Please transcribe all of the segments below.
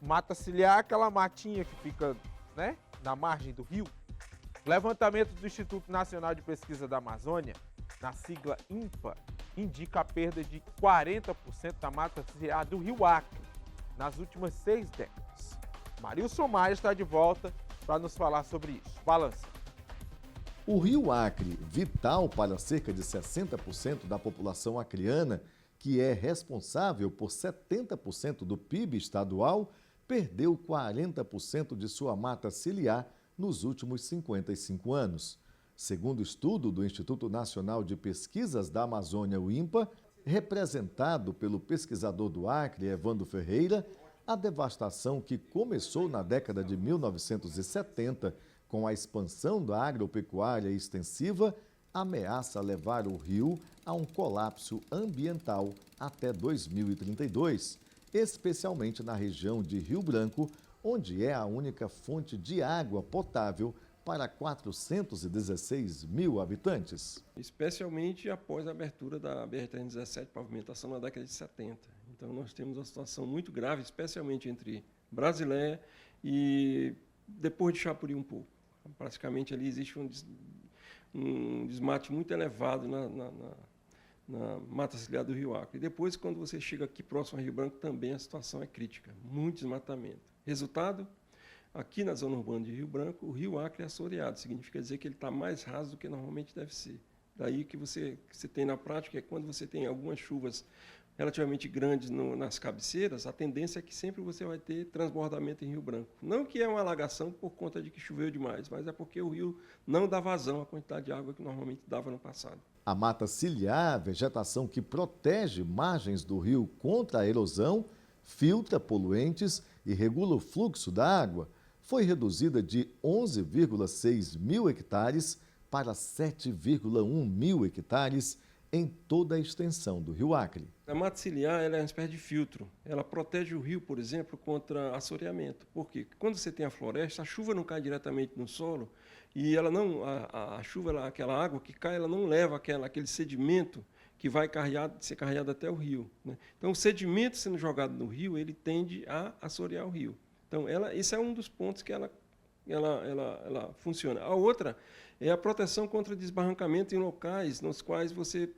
Mata ciliar é aquela matinha que fica, né, na margem do rio. O levantamento do Instituto Nacional de Pesquisa da Amazônia, na sigla INPA, indica a perda de 40% da mata ciliar do rio Acre nas últimas 6 décadas. Marilson Maia está de volta para nos falar sobre isso. Balança. O rio Acre, vital para cerca de 60% da população acreana, que é responsável por 70% do PIB estadual, perdeu 40% de sua mata ciliar nos últimos 55 anos. Segundo estudo do Instituto Nacional de Pesquisas da Amazônia, o INPA, representado pelo pesquisador do Acre, Evandro Ferreira, a devastação que começou na década de 1970 com a expansão da agropecuária extensiva, ameaça levar o rio a um colapso ambiental até 2032, especialmente na região de Rio Branco, onde é a única fonte de água potável para 416 mil habitantes. Especialmente após a abertura da BR-317, pavimentação na década de 70. Então nós temos uma situação muito grave, especialmente entre Brasileia e depois de Chapuri um pouco. Praticamente ali existe um desmate muito elevado na mata ciliar do Rio Acre. E depois, quando você chega aqui próximo ao Rio Branco, também a situação é crítica, muito desmatamento. Resultado, aqui na zona urbana de Rio Branco, o Rio Acre é assoreado, significa dizer que ele está mais raso do que normalmente deve ser. Daí que você tem na prática é quando você tem algumas chuvas relativamente grandes nas cabeceiras, a tendência é que sempre você vai ter transbordamento em Rio Branco. Não que é uma alagação por conta de que choveu demais, mas é porque o rio não dá vazão à quantidade de água que normalmente dava no passado. A mata ciliar, vegetação que protege margens do rio contra a erosão, filtra poluentes e regula o fluxo da água, foi reduzida de 11,6 mil hectares para 7,1 mil hectares em toda a extensão do Rio Acre. A mata ciliar ela é uma espécie de filtro. Ela protege o rio, por exemplo, contra assoreamento. Por quê? Quando você tem a floresta, a chuva não cai diretamente no solo e ela não, a chuva, aquela água que cai, ela não leva aquele sedimento que vai ser carregado até o rio, né? Então, o sedimento sendo jogado no rio, ele tende a assorear o rio. Então, esse é um dos pontos que ela funciona. A outra é a proteção contra desbarrancamento em locais nos quais você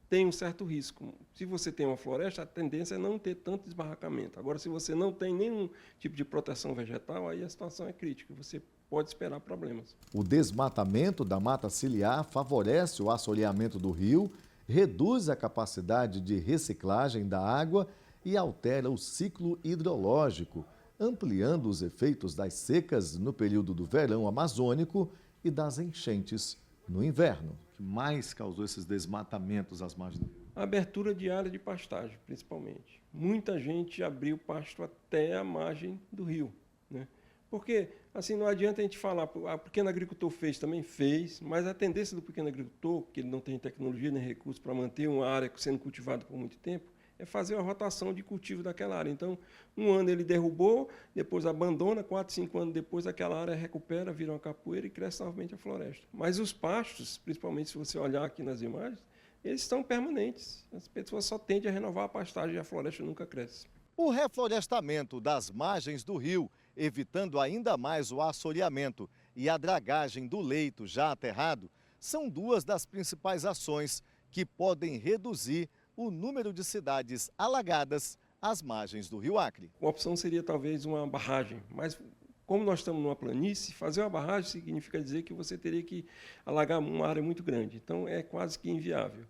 tem um certo risco. Se você tem uma floresta, a tendência é não ter tanto desbarrancamento. Agora, se você não tem nenhum tipo de proteção vegetal, aí a situação é crítica. Você pode esperar problemas. O desmatamento da mata ciliar favorece o assoreamento do rio, reduz a capacidade de reciclagem da água e altera o ciclo hidrológico, ampliando os efeitos das secas no período do verão amazônico e das enchentes no inverno. O que mais causou esses desmatamentos às margens do rio? A abertura de área de pastagem, principalmente. Muita gente abriu pasto até a margem do rio, né? Porque, assim, não adianta a gente falar, o pequeno agricultor fez, também fez, mas a tendência do pequeno agricultor, que ele não tem tecnologia nem recursos para manter uma área sendo cultivada por muito tempo, é fazer uma rotação de cultivo daquela área. Então, um ano ele derrubou, depois abandona, 4, 5 anos depois aquela área recupera, vira uma capoeira e cresce novamente a floresta. Mas os pastos, principalmente se você olhar aqui nas imagens, eles estão permanentes. As pessoas só tendem a renovar a pastagem e a floresta nunca cresce. O reflorestamento das margens do rio, evitando ainda mais o assoreamento e a dragagem do leito já aterrado, são duas das principais ações que podem reduzir o número de cidades alagadas às margens do Rio Acre. Uma opção seria talvez uma barragem, mas como nós estamos numa planície, fazer uma barragem significa dizer que você teria que alagar uma área muito grande, então é quase que inviável.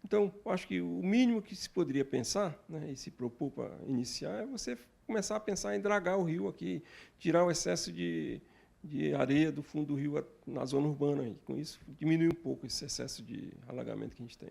Então, eu acho que o mínimo que se poderia pensar, né, e se propor para iniciar, é você começar a pensar em dragar o rio aqui, tirar o excesso de areia do fundo do rio na zona urbana. E com isso, diminuir um pouco esse excesso de alagamento que a gente tem.